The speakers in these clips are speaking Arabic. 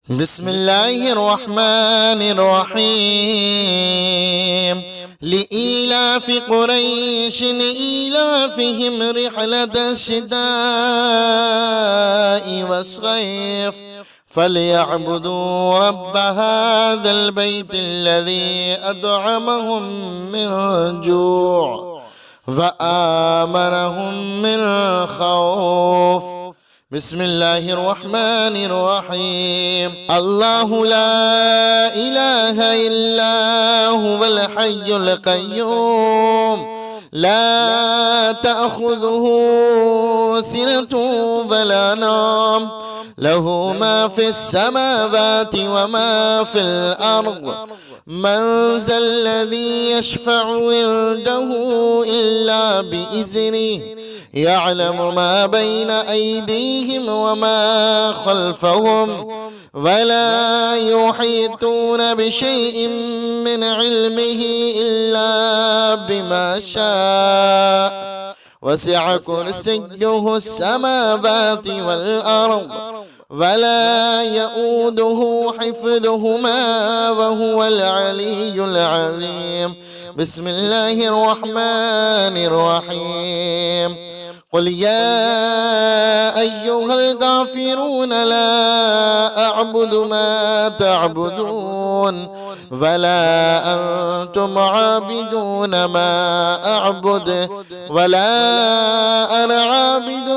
بسم الله الرحمن الرحيم لإيلاف قريش إيلافهم رحلة الشتاء والصيف فليعبدوا رب هذا البيت الذي أطعمهم من جوع وآمنهم من خوف. بسم الله الرحمن الرحيم الله لا إله إلا هو الحي القيوم لا تأخذه سنة ولا نوم له ما في السماوات وما في الأرض من ذا الذي يشفع عنده إلا بإذنه يعلم ما بين أيديهم وما خلفهم ولا يحيطون بشيء من علمه إلا بما شاء وسع كرسيه السماوات والأرض ولا يؤوده حفظهما وهو العلي العظيم. بسم الله الرحمن الرحيم قل يا أيها الكافرون لا أعبد ما تعبدون ولا أنتم عابدون ما أعبد ولا أنا عابد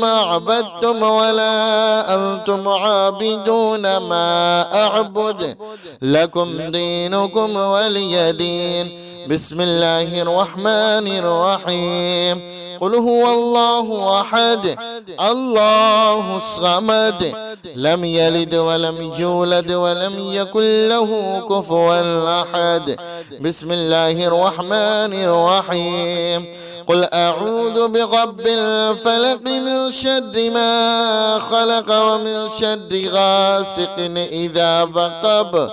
ما عبدتم ولا أنتم عابدون ما أعبد لكم دينكم ولي دين. بسم الله الرحمن الرحيم قل هو الله أحد الله الصمد لم يلد ولم يولد ولم يكن له كفوا أحد. بسم الله الرحمن الرحيم قل أعوذ برب الفلق من شر ما خلق ومن شر غاسق إذا وقب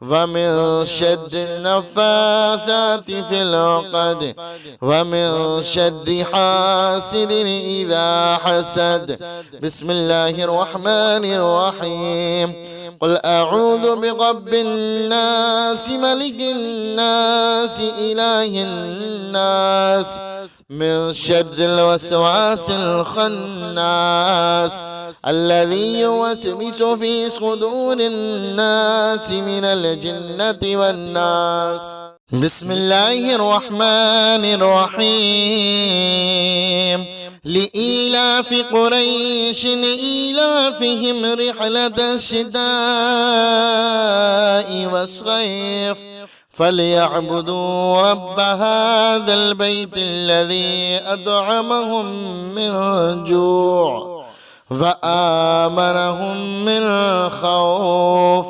ومن شر النفاثات في العقد ومن شر حاسد إذا حسد. بسم الله الرحمن الرحيم قل أعوذ برب الناس ملك الناس إله الناس من شر الوسواس الخناس الذي يوسوس في صدور الناس من الجنة والناس. بسم الله الرحمن الرحيم لإيلاف قريش إيلافهم رحلة الشتاء والصيف فليعبدوا رب هذا البيت الذي أطعمهم من جوع وآمنهم من خوف.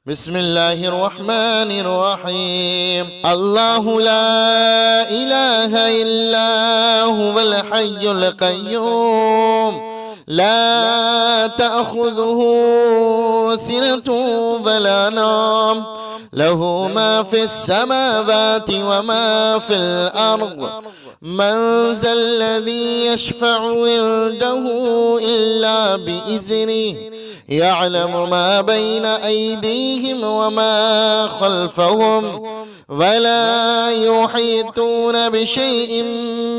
بسم الله الرحمن الرحيم الله لا إله إلا هو الحي القيوم لا تأخذه سنة ولا نوم له ما في السماوات وما في الأرض من ذا الذي يشفع عنده إلا بإذنه يعلم ما بين أيديهم وما خلفهم ولا يحيطون بشيء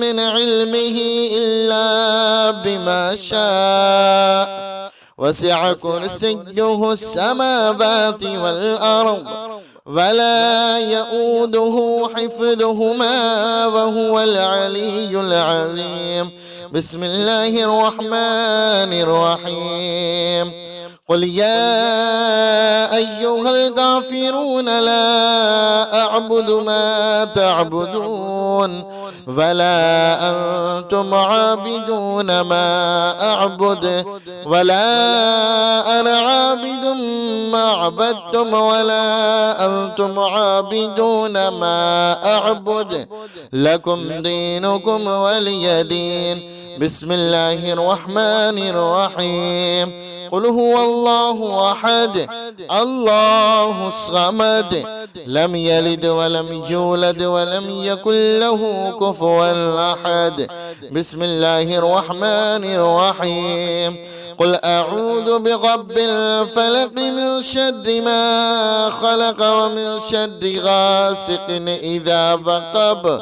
من علمه إلا بما شاء وسع كرسيه السماوات والأرض ولا يؤوده حفظهما وهو العلي العظيم. بسم الله الرحمن الرحيم قل يا أيها الكافرون لا أعبد ما تعبدون ولا أنتم عابدون ما أعبد ولا أنا عابد ما عبدتم ولا أنتم عابدون ما أعبد لكم دينكم ولي دين. بسم الله الرحمن الرحيم قل هو الله أحد الله الصمد لم يلد ولم يولد ولم يكن له كفوا أحد. بسم الله الرحمن الرحيم قل أعوذ برب الفلق من شر ما خلق ومن شر غاسق إذا وقب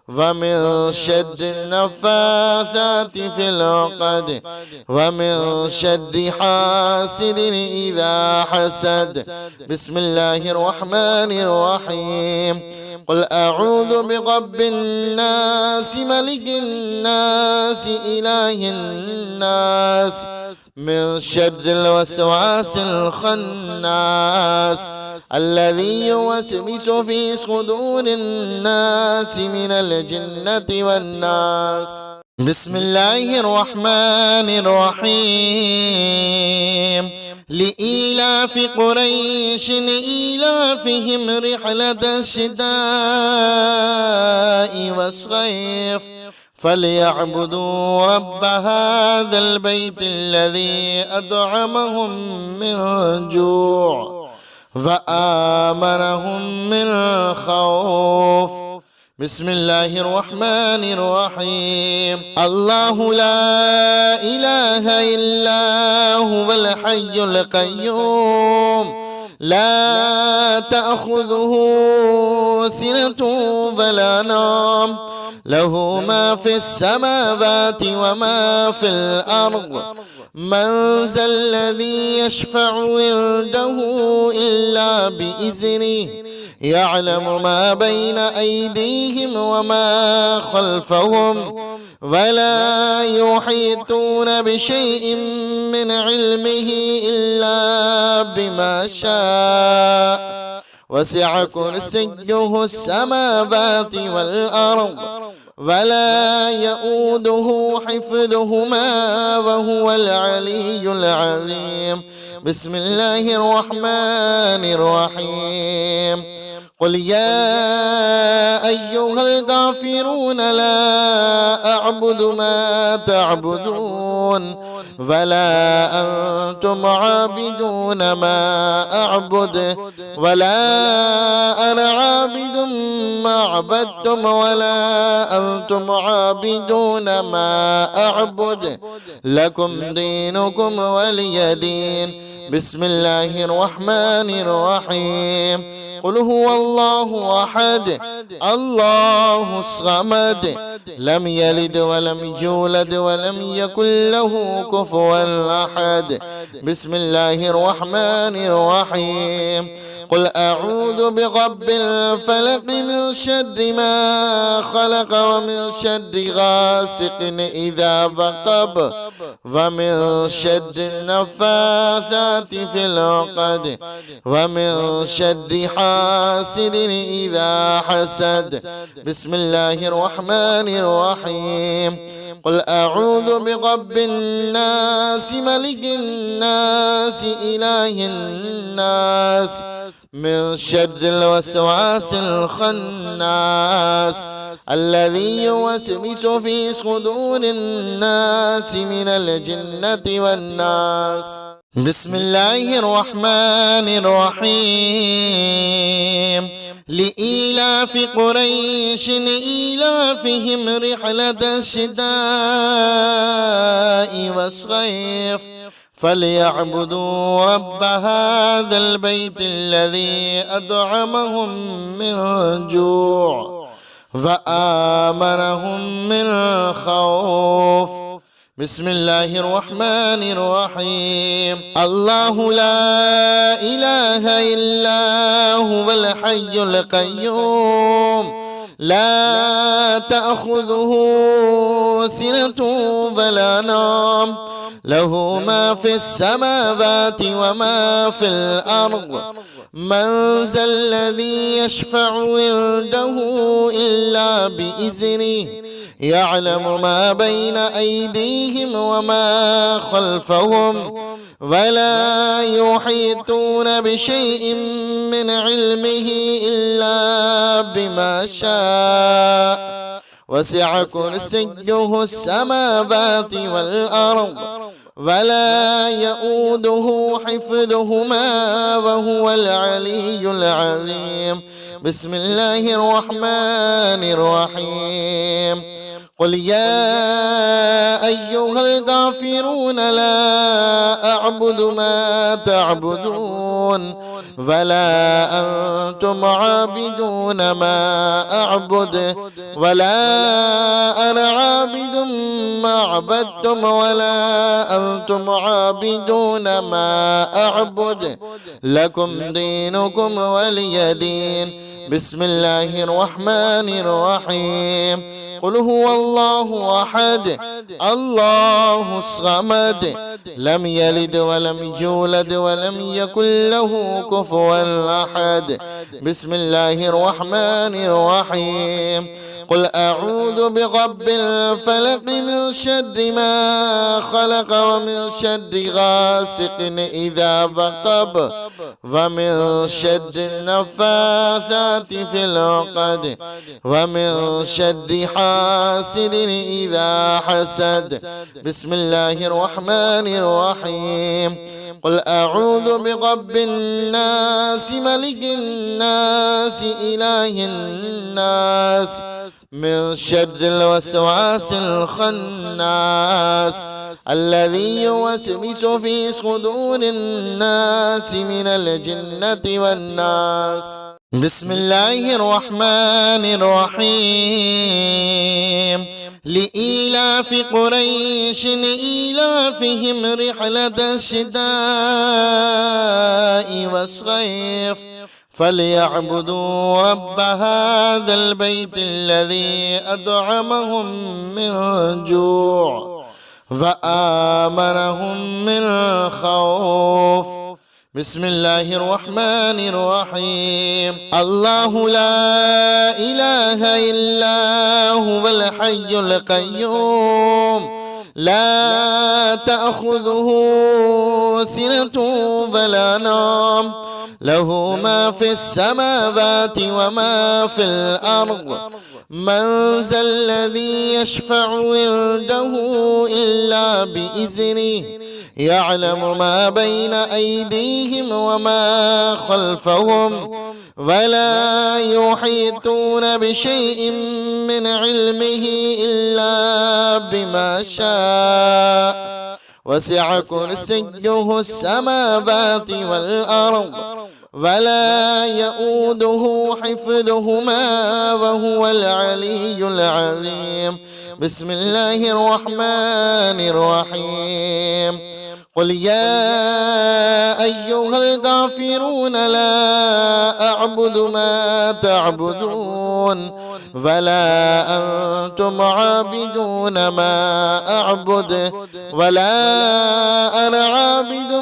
ومن شر النفاثات في العقد ومن شر حاسد إذا حسد. بسم الله الرحمن الرحيم. قل أعوذ برب الناس ملك الناس إله الناس من شر الوسواس الخناس الذي يوسوس في صدور الناس من الجنة والناس. بسم الله الرحمن الرحيم. لإيلاف قريش إيلافهم رحلة الشتاء والصيف فليعبدوا رب هذا البيت الذي أطعمهم من جوع وآمنهم من خوف. بسم الله الرحمن الرحيم. الله لا إله إلا هو الحي القيوم لا تأخذه سنة ولا نوم له ما في السماوات وما في الأرض. من ذا الذي يشفع عنده إلا بإذنه يعلم ما بين أيديهم وما خلفهم ولا يحيطون بشيء من علمه إلا بما شاء وسع كرسيه السماوات والأرض ولا يؤوده حفظهما وهو العلي العظيم. بسم الله الرحمن الرحيم. قل يا أيها الكافرون لا أعبد ما تعبدون ولا أنتم عابدون ما أعبد ولا أنا عابد ما عبدتم ولا أنتم عابدون ما أعبد لكم دينكم ولي دين. بسم الله الرحمن الرحيم. قل هو الله أحد الله الصمد لم يلد ولم يولد ولم يكن له كفوا أحد. بسم الله الرحمن الرحيم. قل أعوذ برب الفلق من شر ما خلق ومن شر غاسق إذا وقب ومن شر النفاثات في العقد ومن شر حاسد إذا حسد. بسم الله الرحمن الرحيم. قل أعوذ برب الناس ملك الناس إله الناس من شر الوسواس الخناس الذي يوسوس في صدور الناس من الجنة والناس. بسم الله الرحمن الرحيم. لإيلاف قريش إيلافهم رحلة الشتاء والصيف فليعبدوا رب هذا البيت الذي أطعمهم من جوع وآمنهم من خوف. بسم الله الرحمن الرحيم. الله لا إله إلا هو الحي القيوم لا تأخذه سنة ولا نوم له ما في السماوات وما في الأرض. من ذا الذي يشفع عنده إلا بإذنه يعلم ما بين أيديهم وما خلفهم ولا يحيطون بشيء من علمه إلا بما شاء وسع كرسيه السماوات والأرض ولا يؤوده حفظهما وهو العلي العظيم. بسم الله الرحمن الرحيم. قل يا أيها الكافرون لا أعبد ما تعبدون ولا أنتم عابدون ما أعبد ولا أنا عابد ما عبدتم ولا أنتم عابدون ما أعبد لكم دينكم ولي دين. بسم الله الرحمن الرحيم. قل هو الله أحد الله الصمد لم يلد ولم يولد ولم يكن له كفوا أحد. بسم الله الرحمن الرحيم. قل أعوذ برب الفلق من شر ما خلق ومن شر غاسق إذا وقب ومن شر النفاثات في العقد ومن شر حاسد إذا حسد. بسم الله الرحمن الرحيم. قل أعوذ برب الناس ملك الناس إله الناس من شر الوسواس الخناس الذي يوسوس في صدور الناس من الجنة والناس. بسم الله الرحمن الرحيم. لإيلاف قريش إيلافهم رحلة الشتاء والصيف فليعبدوا رب هذا البيت الذي أطعمهم من جوع وآمنهم من خوف. بسم الله الرحمن الرحيم. الله لا إله إلا هو الحي القيوم لا تأخذه سنة ولا نوم له ما في السماوات وما في الأرض من ذا الذي يشفع عنده إلا بإذنه يعلم ما بين أيديهم وما خلفهم ولا يحيطون بشيء من علمه إلا بما شاء وسع كرسيه السماوات والأرض ولا يؤوده حفظهما وهو العلي العظيم. بسم الله الرحمن الرحيم. قل يا أيها الكافرون لا أعبد ما تعبدون ولا أنتم عابدون ما أعبد ولا أنا عابد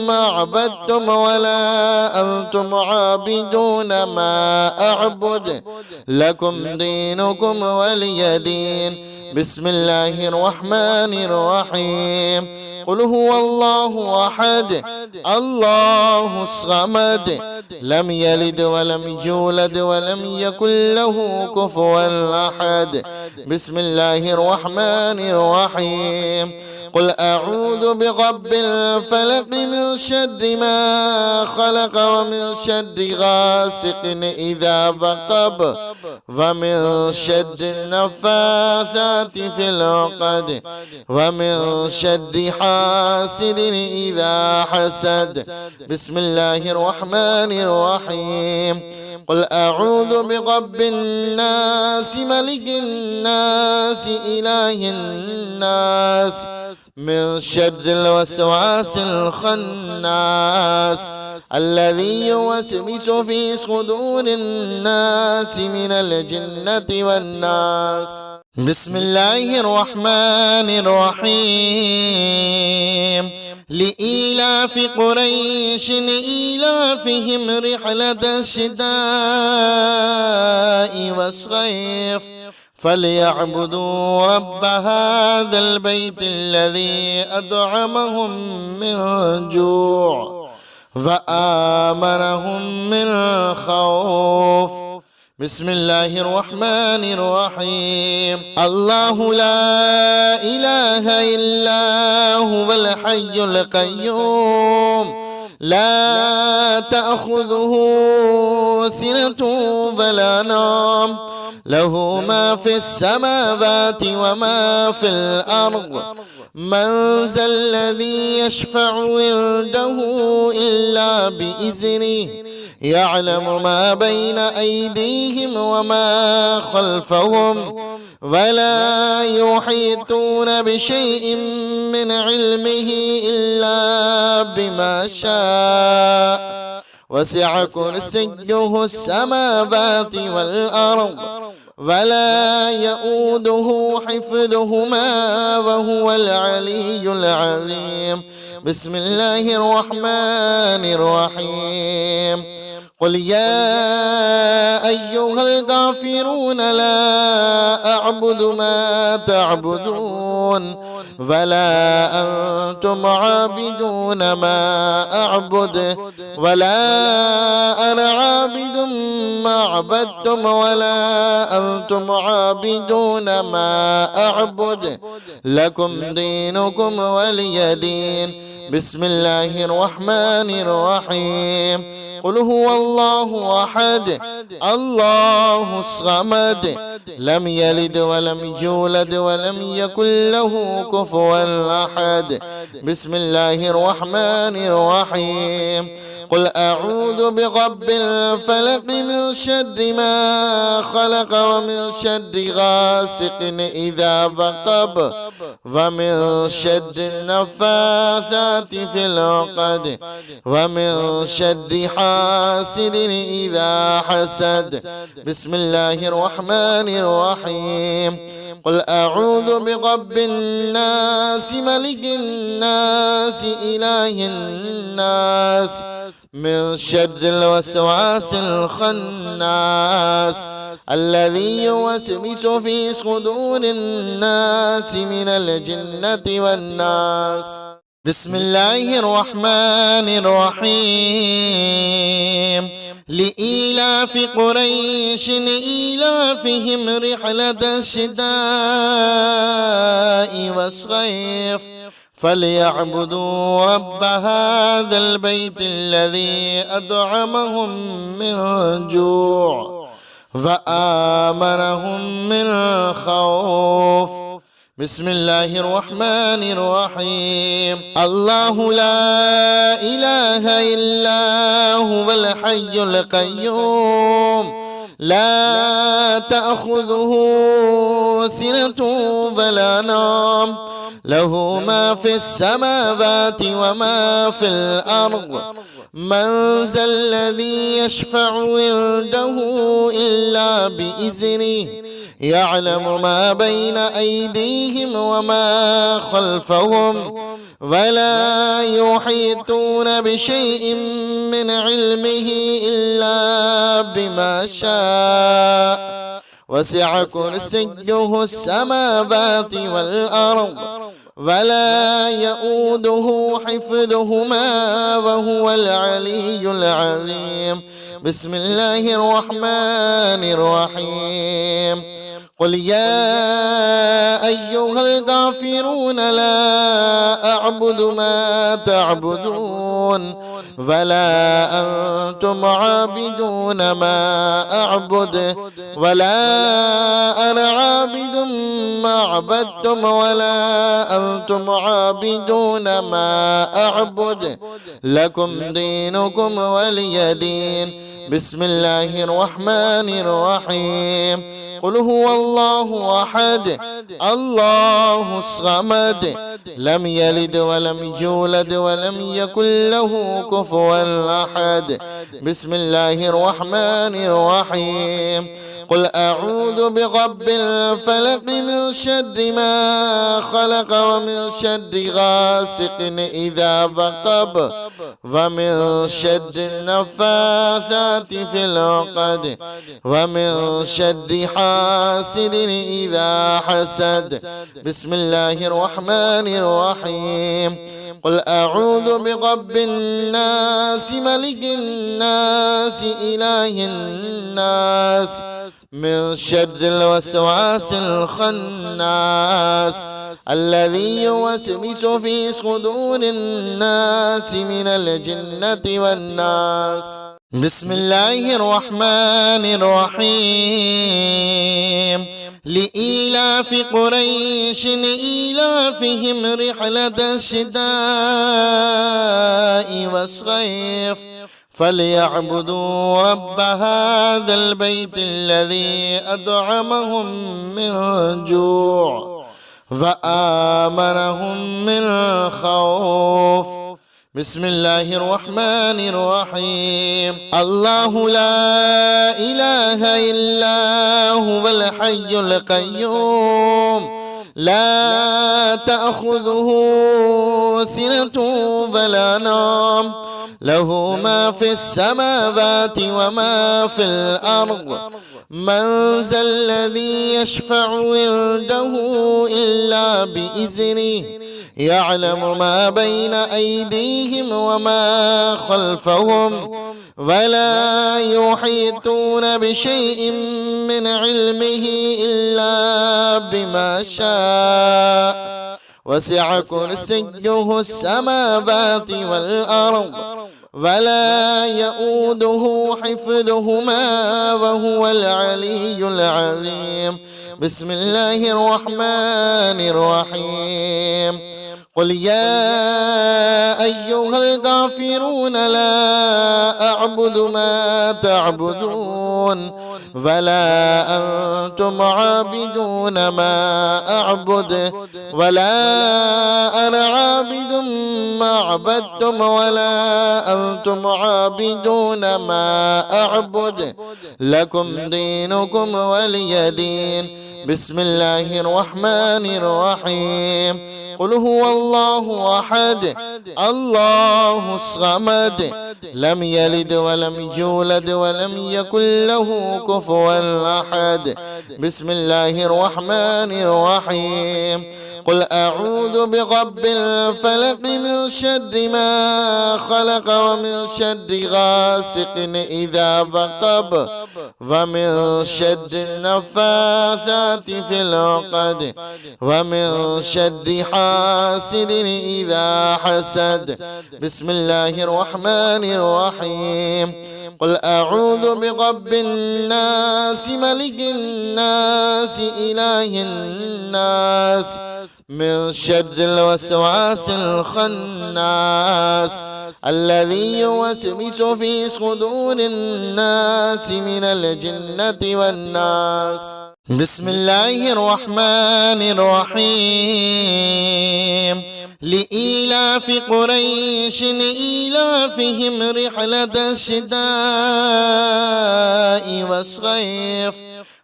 ما عبدتم ولا أنتم عابدون ما أعبد لكم دينكم ولي دين. بسم الله الرحمن الرحيم. قل هو الله أحد الله الصمد لم يلد ولم يولد ولم يكن له كفوا أحد. بسم الله الرحمن الرحيم. قل أعوذ برب الفلق من شر ما خلق ومن شر غاسق إذا وقب ومن شر النفاثات في العقد ومن شر حاسد إذا حسد. بسم الله الرحمن الرحيم. قل أعوذ برب الناس ملك الناس إله الناس من شر الوسواس الخناس الذي يوسوس في صدور الناس من الجنة والناس. بسم الله الرحمن الرحيم. لإيلاف قريش إيلافهم رحلة الشتاء والصيف فليعبدوا رب هذا البيت الذي أطعمهم من جوع وآمنهم من خوف. بسم الله الرحمن الرحيم. الله لا إله إلا هو الحي القيوم لا تأخذه سنة ولا نوم له ما في السماوات وما في الأرض من ذا الذي يشفع عنده إلا بإذنه يعلم ما بين أيديهم وما خلفهم ولا يحيطون بشيء من علمه إلا بما شاء وسع كرسيه السماوات والأرض ولا يؤوده حفظهما وهو العلي العظيم. بسم الله الرحمن الرحيم. قل يا أيها الكافرون لا أعبد ما تعبدون ولا أنتم عابدون ما أعبد ولا أنا عابد ما عبدتم ولا أنتم عابدون ما أعبد لكم دينكم ولي دين. بسم الله الرحمن الرحيم. قل هو الله أحد الله الصمد لم يلد ولم يولد ولم يكن له كفوا أحد. بسم الله الرحمن الرحيم. قل أعوذ برب الفلق من شر ما خلق ومن شر غاسق إذا وقب ومن شر النفاثات في العقد ومن شر حاسد إذا حسد. بسم الله الرحمن الرحيم. قل أعوذ برب الناس ملك الناس إله الناس من شر الوسواس الخناس الذي يوسوس في صدور الناس من الجنة والناس. بسم الله الرحمن الرحيم. لإيلاف قريش إيلافهم رحلة الشتاء والصيف فليعبدوا رب هذا البيت الذي أطعمهم من جوع وآمنهم من خوف. بسم الله الرحمن الرحيم. الله لا إله إلا هو الحي القيوم لا تأخذه سنة ولا نوم له ما في السماوات وما في الأرض من ذا الذي يشفع عنده إلا بإذنه يعلم ما بين أيديهم وما خلفهم ولا يحيطون بشيء من علمه إلا بما شاء وسع كرسيه السماوات والأرض ولا يؤوده حفظهما وهو العلي العظيم. بسم الله الرحمن الرحيم. قل يا أيها الكافرون لا أعبد ما تعبدون ولا أنتم عابدون ما أعبد ولا أنا عابد ما عبدتم ولا أنتم عابدون ما أعبد لكم دينكم ولي دين. بسم الله الرحمن الرحيم. قل هو الله أحد الله الصمد لم يلد ولم يولد ولم يكن له كفوا أحد. بسم الله الرحمن الرحيم. قل أعوذ برب الفلق من شر ما خلق ومن شر غاسق إذا وقب ومن شر النفاثات في العقد ومن شر حاسد إذا حسد. بسم الله الرحمن الرحيم. قل أعوذ برب الناس ملك الناس إله الناس من شر الوسواس الخناس الذي يوسوس في صدور الناس من الجنة والناس. بسم الله الرحمن الرحيم لإيلاف قريش إيلافهم رحلة الشتاء والصيف فليعبدوا رب هذا البيت الذي أطعمهم من جوع وآمنهم من خوف. بسم الله الرحمن الرحيم الله لا إله إلا هو الحي القيوم لا تأخذه سنة ولا نوم له ما في السماوات وما في الأرض من ذا الذي يشفع عنده إلا بإذنه يعلم ما بين أيديهم وما خلفهم ولا يحيطون بشيء من علمه إلا بما شاء وسع كرسيه السماوات والأرض ولا يؤوده حفظهما وهو العلي العظيم. بسم الله الرحمن الرحيم قل يا أيها الكافرون لا أعبد ما تعبدون ولا أنتم عابدون ما أعبد ولا أنا عابد ما عبدتم ولا أنتم عابدون ما أعبد لكم دينكم ولي دين. بسم الله الرحمن الرحيم قل هو الله أحد الله الصمد لم يلد ولم يولد ولم يكن له كفوا أحد. بسم الله الرحمن الرحيم قل أعوذ برب الفلق من شر ما خلق ومن شر غاسق إذا وقب ومن شر النفاثات في العقد ومن شر حاسد إذا حسد. بسم الله الرحمن الرحيم قل أعوذ برب الناس ملك الناس إله الناس من شر الوسواس الخناس الذي يوسوس في صدور الناس من الجنة والناس. بسم الله الرحمن الرحيم لإيلاف قريش إيلافهم رحلة الشتاء والصيف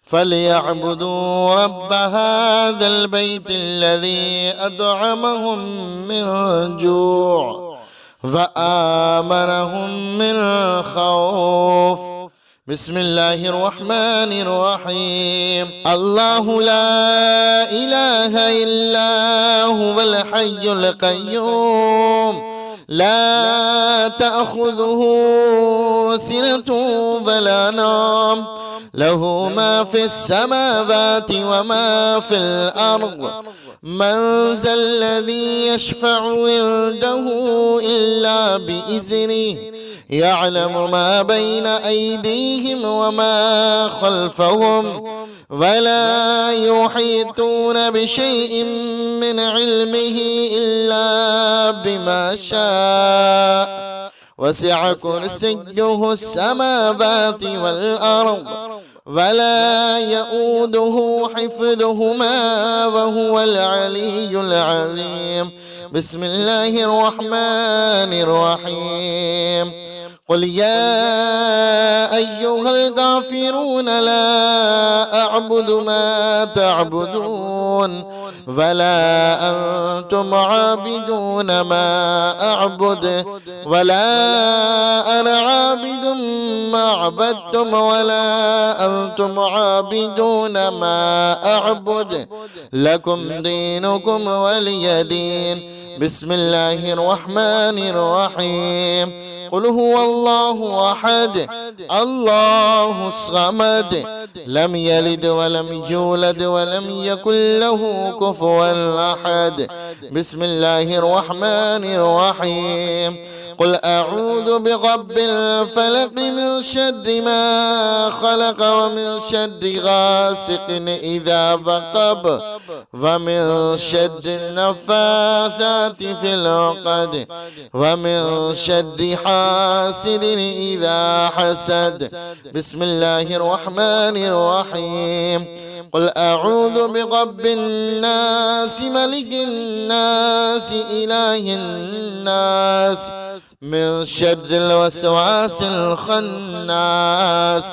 فليعبدوا رب هذا البيت الذي أطعمهم من جوع وآمنهم من خوف. بسم الله الرحمن الرحيم الله لا إله إلا هو الحي القيوم لا تأخذه سنة ولا نوم له ما في السماوات وما في الأرض من ذا الذي يشفع عنده إلا بإذنه يعلم ما بين أيديهم وما خلفهم ولا يحيطون بشيء من علمه إلا بما شاء وسع كرسيه السماوات والأرض ولا يؤوده حفظهما وهو العلي العظيم. بسم الله الرحمن الرحيم قل يا أيها الكافرون لا أعبد ما تعبدون ولا أنتم عابدون ما أعبد ولا أنا عابد ما عبدتم ولا أنتم عابدون ما أعبد لكم دينكم ولي دين. بسم الله الرحمن الرحيم قل هو الله أحد الله الصمد لم يلد ولم يولد ولم يكن له كفوا أحد. بسم الله الرحمن الرحيم قل أعوذ برب الفلق من شر ما خلق ومن شر غاسق إذا وقب ومن شر النفاثات في العقد ومن شر حاسد إذا حسد. بسم الله الرحمن الرحيم. قل أعوذ برب الناس ملك الناس إله الناس من شر الوسواس الخناس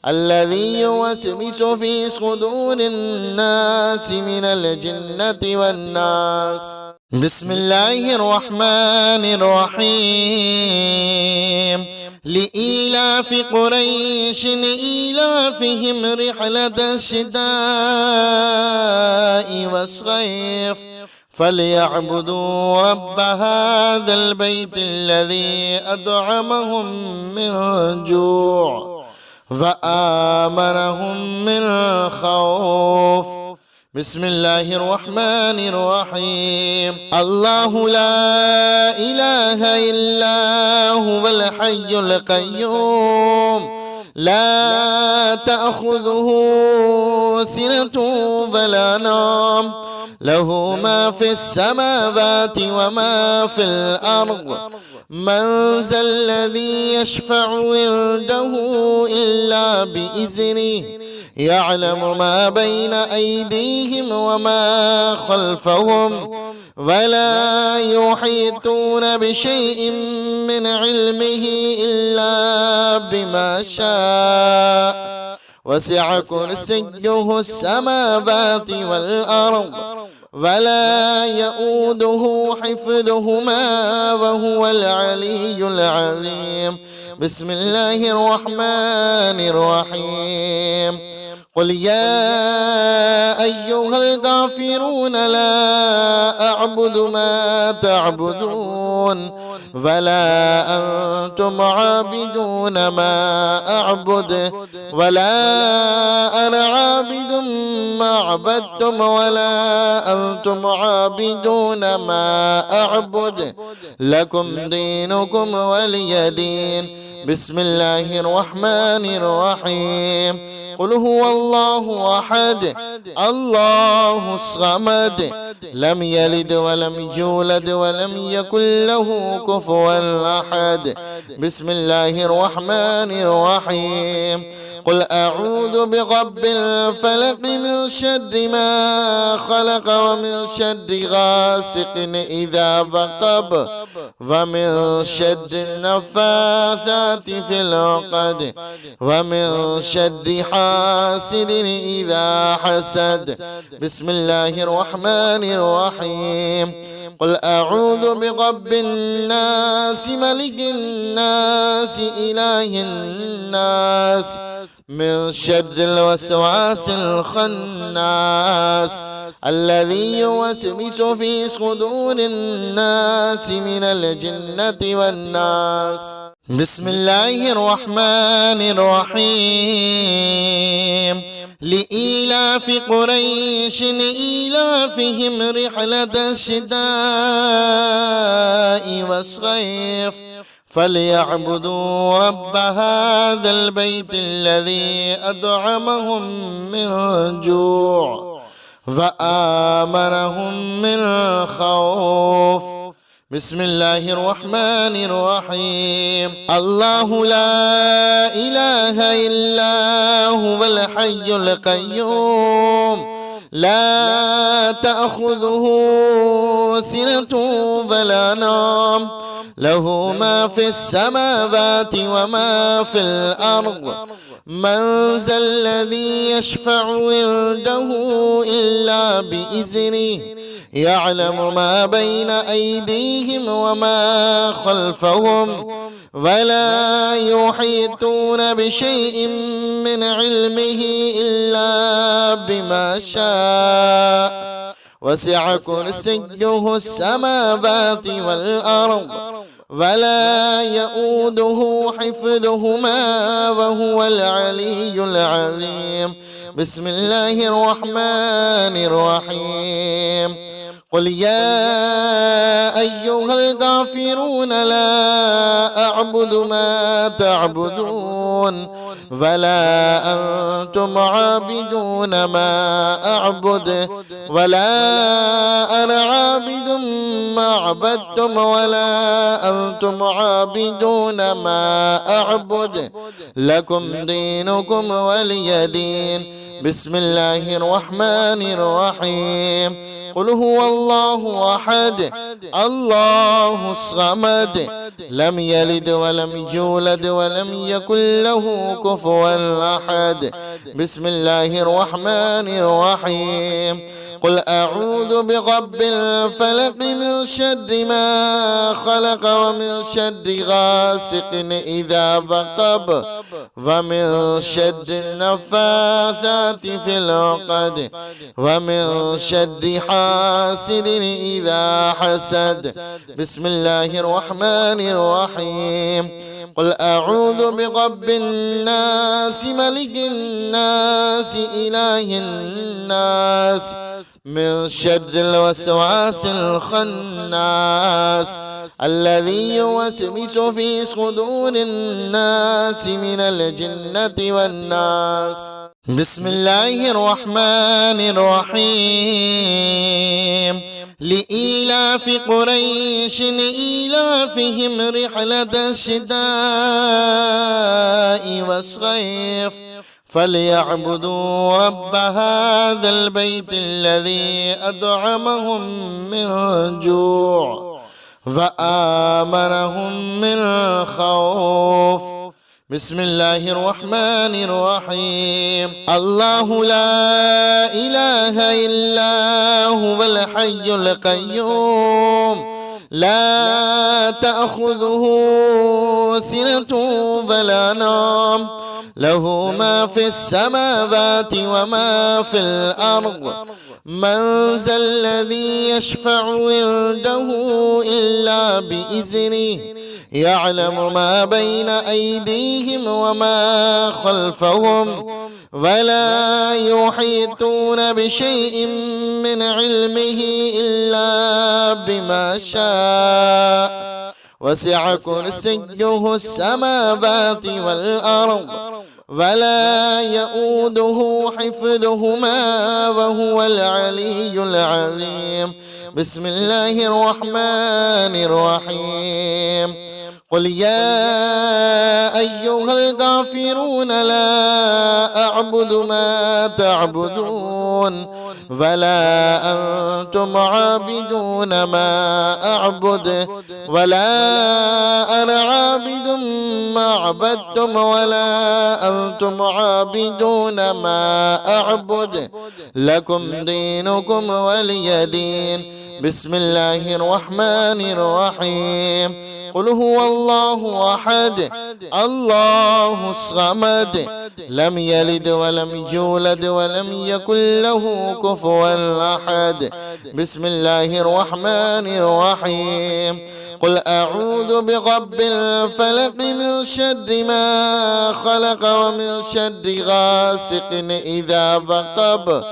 الذي يوسوس في صدور الناس من الجنة والناس. بسم الله الرحمن الرحيم. لإيلاف قريش إيلافهم رحلة الشتاء والصيف فليعبدوا رب هذا البيت الذي أطعمهم من جوع وآمنهم من خوف. بسم الله الرحمن الرحيم. الله لا إله إلا هو الحي القيوم لا تأخذه سنة ولا نوم له ما في السماوات وما في الأرض من ذا الذي يشفع عنده إلا بإذنه يعلم ما بين أيديهم وما خلفهم ولا يحيطون بشيء من علمه إلا بما شاء وسع كرسيه السماوات والأرض ولا يؤوده حفظهما وهو العلي العظيم. بسم الله الرحمن الرحيم. قل يا أيها الكافرون لا أعبد ما تعبدون ولا أنتم عابدون ما أعبد ولا أنا عابد ما عبدتم ولا أنتم عابدون ما أعبد لكم دينكم ولي دين. بسم الله الرحمن الرحيم. قل هو الله أحد الله الصمد لم يلد ولم يولد ولم يكن له كفوا أحد. بسم الله الرحمن الرحيم. قل أعوذ برب الفلق من شر ما خلق ومن شر غاسق إذا وقب ومن شر النفاثات في العقد ومن شر حاسد إذا حسد. بسم الله الرحمن الرحيم. قل أعوذ برب الناس ملك الناس إله الناس من شر الوسواس الخناس الذي يوسوس في صدور الناس من الجنة والناس. بسم الله الرحمن الرحيم. لإيلاف قريش إيلافهم رحلة الشتاء والصيف فليعبدوا رب هذا البيت الذي أطعمهم من جوع وآمنهم من خوف. بسم الله الرحمن الرحيم. الله لا إله إلا هو الحي القيوم لا تأخذه سنة ولا نوم له ما في السماوات وما في الأرض من ذا الذي يشفع عنده إلا بإذنه يعلم ما بين أيديهم وما خلفهم ولا يحيطون بشيء من علمه إلا بما شاء وسع كرسيه السماوات والأرض ولا يؤوده حفظهما وهو العلي العظيم. بسم الله الرحمن الرحيم. قل يا أيها الكافرون لا أعبد ما تعبدون ولا أنتم عابدون ما أعبد ولا أنا عابد ما عبدتم ولا أنتم عابدون ما أعبد لكم دينكم ولي دين. بسم الله الرحمن الرحيم. قل هو الله أحد الله الصمد لم يلد ولم يولد ولم يكن له كفوا أحد. بسم الله الرحمن الرحيم. قل أعوذ برب الفلق من شر ما خلق ومن شر غاسق إذا وقب ومن شر النفاثات في العقد ومن شر حاسد إذا حسد. بسم الله الرحمن الرحيم. قل أعوذ برب الناس ملك الناس إله الناس من شر الوسواس الخناس الذي يوسوس في صدور الناس من الجنة والناس. بسم الله الرحمن الرحيم. لإيلاف قريش إيلافهم رحلة الشتاء والصيف فليعبدوا رب هذا البيت الذي أطعمهم من جوع وآمنهم من خوف. بسم الله الرحمن الرحيم. الله لا إله إلا هو الحي القيوم لا تأخذه سنة ولا نوم له ما في السماوات وما في الأرض. من ذا الذي يشفع عنده إلا بإذنه يعلم ما بين أيديهم وما خلفهم ولا يحيطون بشيء من علمه إلا بما شاء وسع كرسيه السماوات والأرض ولا يؤوده حفظهما وهو العلي العظيم. بسم الله الرحمن الرحيم. قل يا أيها الكافرون لا أعبد ما تعبدون ولا أنتم عابدون ما أعبد ولا أنا عابد ما عبدتم ولا أنتم عابدون ما أعبد لكم دينكم ولي دين. بسم الله الرحمن الرحيم. قل هو الله أحد الله الصمد لم يلد ولم يولد ولم يكن له كفوا أحد. بسم الله الرحمن الرحيم. قل أعوذ برب الفلق من شر ما خلق ومن شر غاسق إذا وقب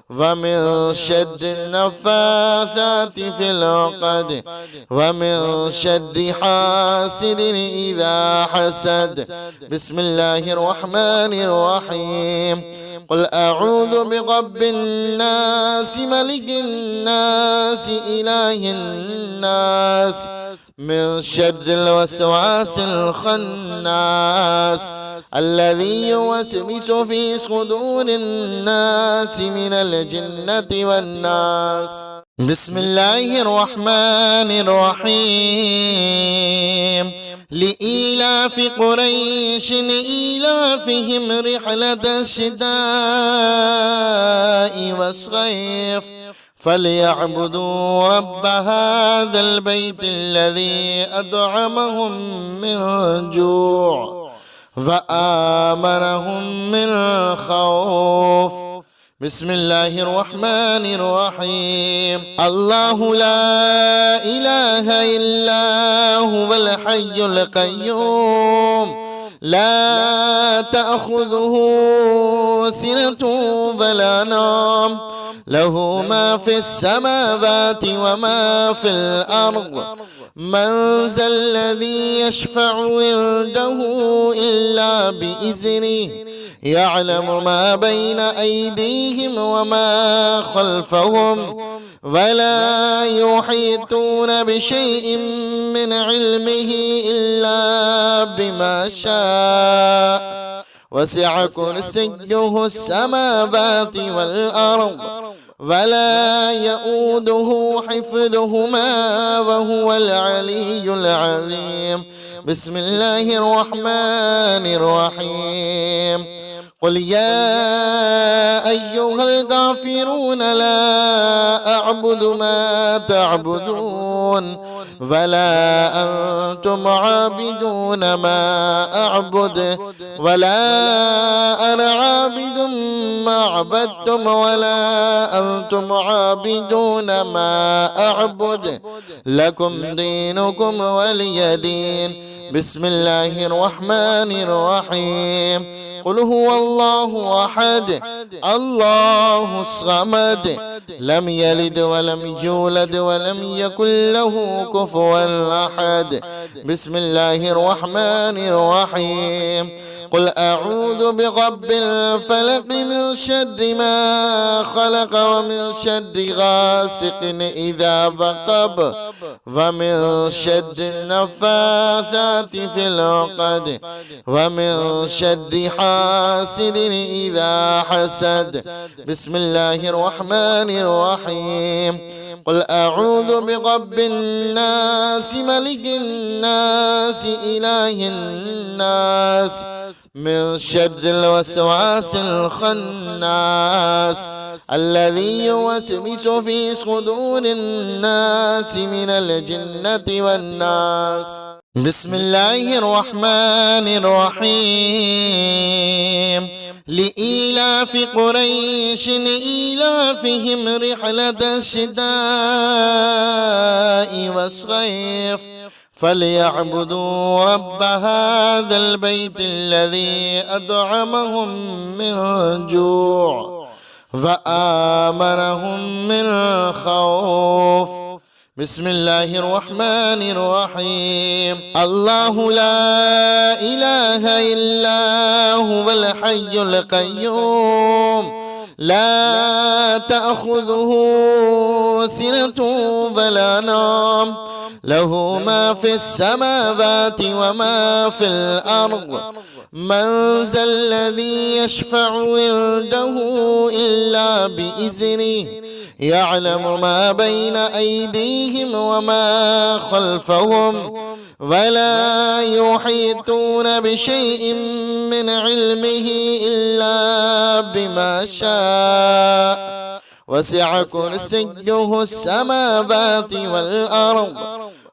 ومن شر النفاثات في العقد ومن شر حاسد إذا حسد. بسم الله الرحمن الرحيم. قل أعوذ برب الناس ملك الناس إله الناس من شر الوسواس الخناس الذي يوسوس في صدور الناس من الجنة والناس. بسم الله الرحمن الرحيم. لإيلاف قريش إيلافهم رحلة الشتاء والصيف فليعبدوا رب هذا البيت الذي أطعمهم من جوع وآمنهم من خوف. بسم الله الرحمن الرحيم. الله لا إله إلا هو الحي القيوم لا تأخذه سنة ولا نوم له ما في السماوات وما في الأرض من ذا الذي يشفع عنده إلا بإذنه يعلم ما بين أيديهم وما خلفهم ولا يحيطون بشيء من علمه إلا بما شاء وسع كرسيه السماوات والأرض ولا يؤوده حفظهما وهو العلي العظيم. بسم الله الرحمن الرحيم. قل يا أيها الكافرون لا أعبد ما تعبدون ولا أنتم عابدون ما أعبد ولا أنا عابد ما عبدتم ولا أنتم عابدون ما أعبد لكم دينكم ولي دين. بسم الله الرحمن الرحيم. قل هو الله أحد الله الصمد لم يلد ولم يولد ولم يكن له كفوا أحد. بسم الله الرحمن الرحيم. قل أعوذ برب الفلق من شر ما خلق ومن شر غاسق إذا وقب ومن شر النفاثات في العقد ومن شر حاسد إذا حسد. بسم الله الرحمن الرحيم. قل أعوذ برب الناس ملك الناس إله الناس من شر الوسواس الخناس الذي يوسوس في صدور الناس من الجنة والناس. بسم الله الرحمن الرحيم. لإيلاف قريش إيلافهم رحلة الشتاء والصيف فليعبدوا رب هذا البيت الذي أطعمهم من جوع وآمنهم من خوف. بسم الله الرحمن الرحيم. الله لا إله إلا هو الحي القيوم لا تأخذه سنة ولا نوم له ما في السماوات وما في الأرض من ذا الذي يشفع عنده إلا بإذنه يعلم ما بين أيديهم وما خلفهم ولا يحيطون بشيء من علمه إلا بما شاء وسع كرسيه السماوات والأرض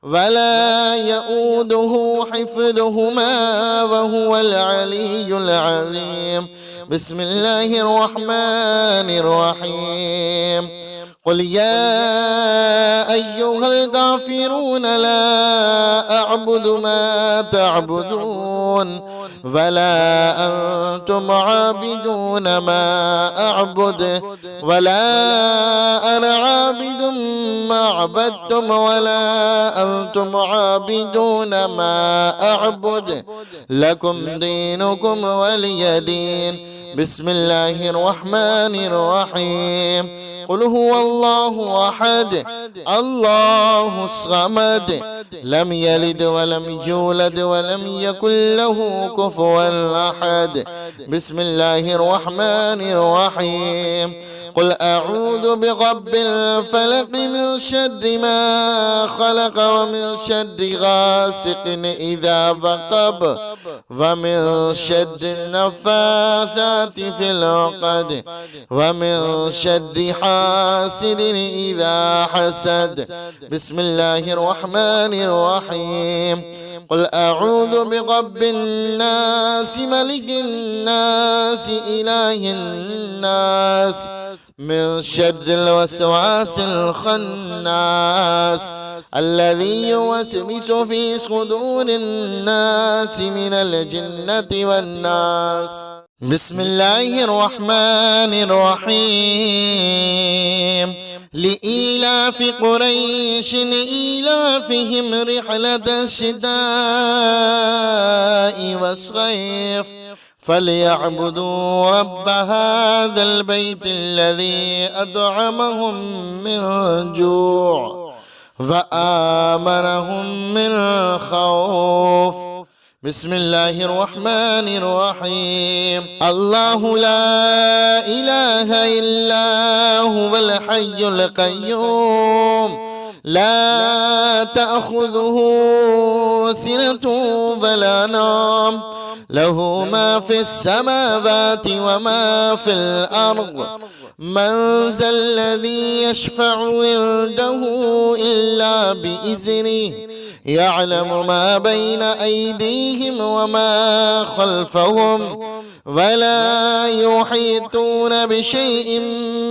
ولا يؤوده حفظهما وهو العلي العظيم. بسم الله الرحمن الرحيم. قل يا أيها الكافرون لا أعبد ما تعبدون ولا أنتم عابدون ما أعبد ولا أنا عابد ما عبدتم ولا أنتم عابدون ما أعبد لكم دينكم ولي دين. بسم الله الرحمن الرحيم. قل هو الله أحد الله الصمد لم يلد ولم يولد ولم يكن له كفوا أحد. بسم الله الرحمن الرحيم. قل أعوذ برب الفلق من شر ما خلق ومن شر غاسق إذا وقب ومن شر النفاثات في العقد ومن شر حاسد إذا حسد. بسم الله الرحمن الرحيم. قل أعوذ برب الناس ملك الناس إله الناس من شر الوسواس الخناس الذي يوسوس في صدور الناس من الجنة والناس. بسم الله الرحمن الرحيم لإيلاف قريش إيلافهم رحلة الشتاء والصيف فليعبدوا رب هذا البيت الذي أطعمهم من جوع وآمنهم من خوف. بسم الله الرحمن الرحيم الله لا إله إلا هو الحي القيوم لا تأخذه سنة ولا نوم له ما في السماوات وما في الأرض من ذا الذي يشفع عنده إلا بإذنه يعلم ما بين أيديهم وما خلفهم ولا يحيطون بشيء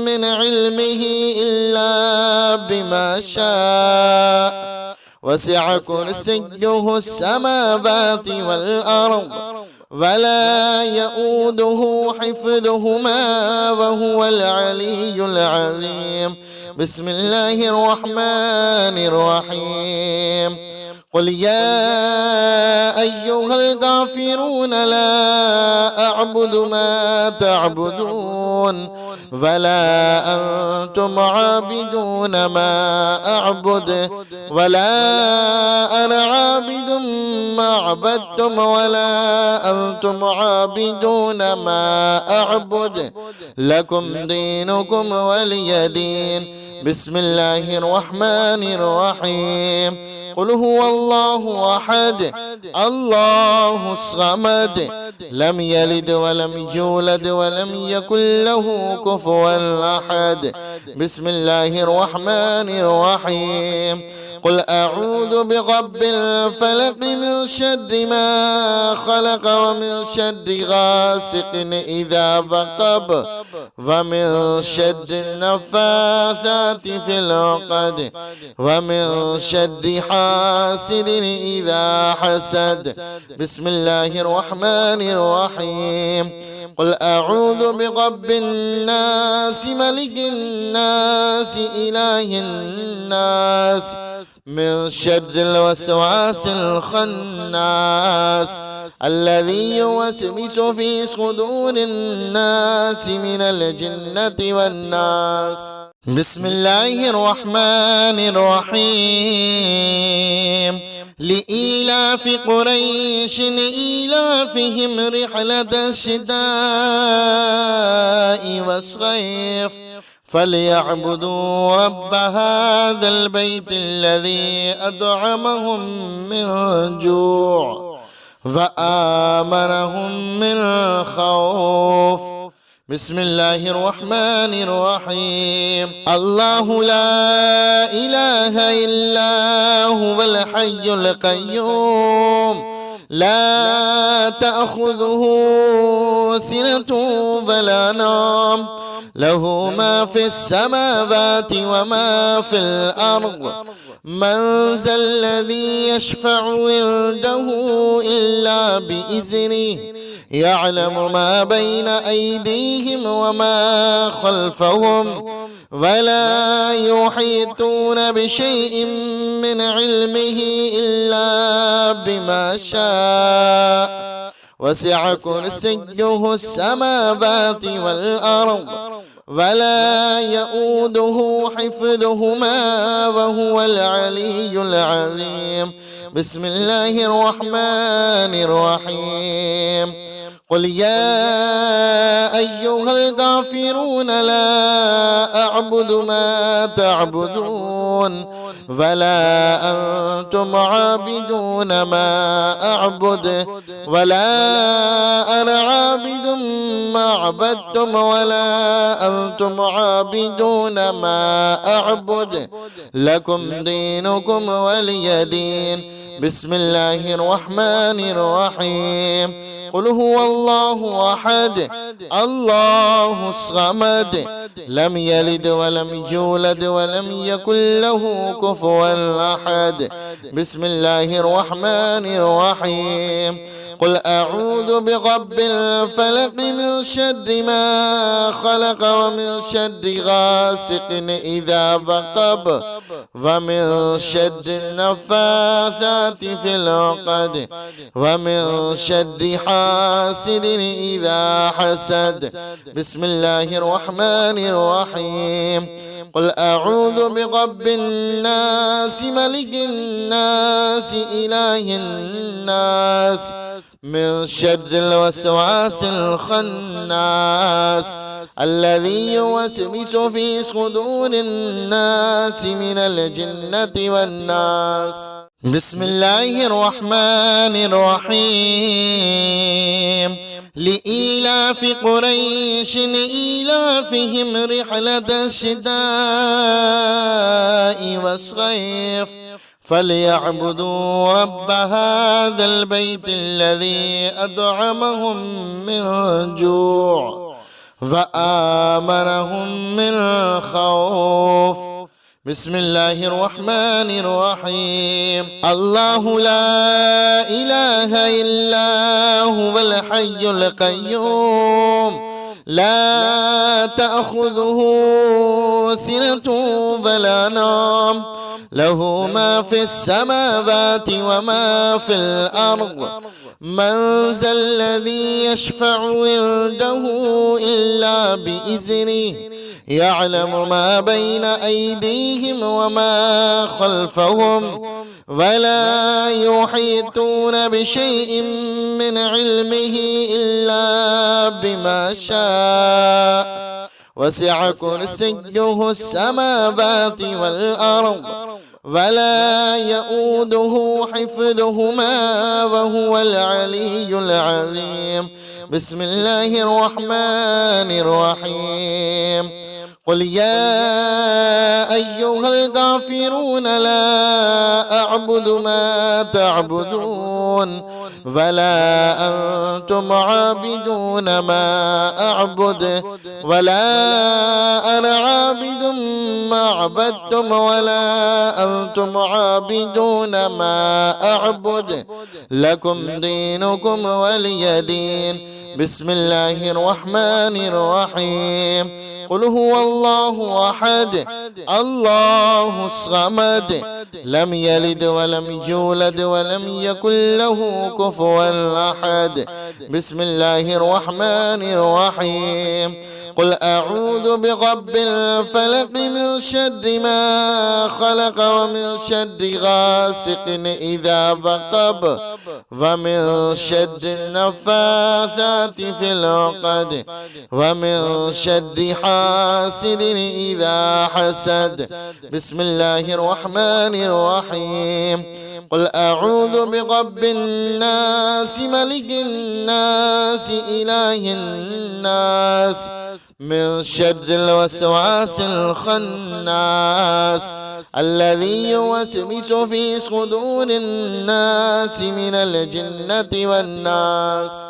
من علمه إلا بما شاء وسع كرسيه السماوات والأرض ولا يؤوده حفظهما وهو العلي العظيم. بسم الله الرحمن الرحيم قل يا أيها الكافرون لا أعبد ما تعبدون ولا أنتم عابدون ما أعبد ولا أنا عابد ما عبدتم ولا أنتم عابدون ما أعبد لكم دينكم ولي دين. بسم الله الرحمن الرحيم قل هو الله أحد الله الصمد لم يلد ولم يولد ولم يكن له كفوا أحد. بسم الله الرحمن الرحيم قل أعوذ برب الفلق من شر ما خلق ومن شر غاسق إذا وقب ومن شر النفاثات في العقد ومن شر حاسد إذا حسد. بسم الله الرحمن الرحيم قل أعوذ برب الناس ملك الناس إله الناس من شر الوسواس الخناس الذي يوسوس في صدور الناس من الجنة والناس. بسم الله الرحمن الرحيم لإيلاف قريش إيلافهم رحلة الشتاء والصيف فليعبدوا رب هذا البيت الذي أطعمهم من جوع وآمنهم من خوف. بسم الله الرحمن الرحيم الله لا إله إلا هو الحي القيوم لا تأخذه سنة ولا نوم له ما في السماوات وما في الأرض من ذا الذي يشفع عنده إلا بإذنه يعلم ما بين أيديهم وما خلفهم ولا يحيطون بشيء من علمه إلا بما شاء وسع كرسيه السماوات والأرض ولا يؤوده حفظهما وهو العلي العظيم. بسم الله الرحمن الرحيم قل يا أيها الكافرون لا أعبد ما تعبدون ولا أنتم عابدون ما أعبد ولا أنا عابد ما عبدتم ولا أنتم عابدون ما أعبد لكم دينكم ولي دين. بسم الله الرحمن الرحيم قل هو الله أحد الله الصمد لم يلد ولم يولد ولم يكن له كفوا أحد. بسم الله الرحمن الرحيم قل أعوذ برب الفلق من شر ما خلق ومن شر غاسق إذا وقب ومن شر النفاثات في العقد ومن شر حاسد إذا حسد. بسم الله الرحمن الرحيم. قل أعوذ برب الناس ملك الناس إله الناس من شر الوسواس الخناس الذي يوسوس في صدور الناس من الجنة والناس. بسم الله الرحمن الرحيم. لإيلاف قريش إيلافهم رحلة الشتاء والصيف فليعبدوا رب هذا البيت الذي أطعمهم من جوع وآمنهم من خوف. بسم الله الرحمن الرحيم. الله لا إله إلا هو الحي القيوم لا تأخذه سنة ولا نوم له ما في السماوات وما في الأرض. من ذا الذي يشفع عنده إلا بإذنه يعلم ما بين أيديهم وما خلفهم ولا يحيطون بشيء من علمه إلا بما شاء وسع كرسيه السماوات والأرض ولا يؤوده حفظهما وهو العلي العظيم. بسم الله الرحمن الرحيم. قل يا أيها الكافرون لا أعبد ما تعبدون ولا أنتم عابدون ما أعبد ولا أنا عابد ما عبدتم ولا أنتم عابدون ما أعبد لكم دينكم ولي دين. بسم الله الرحمن الرحيم. قل هو الله أحد الله الصمد لم يلد ولم يولد ولم يكن له كفوا أحد. بسم الله الرحمن الرحيم. قل أعوذ برب الفلق من شر ما خلق ومن شر غاسق إذا وقب ومن شر النفاثات في العقد ومن شر حاسد إذا حسد. بسم الله الرحمن الرحيم. قل أعوذ برب الناس ملك الناس إله الناس من شر الوسواس الخناس الذي يوسوس في صدور الناس من الجنة والناس.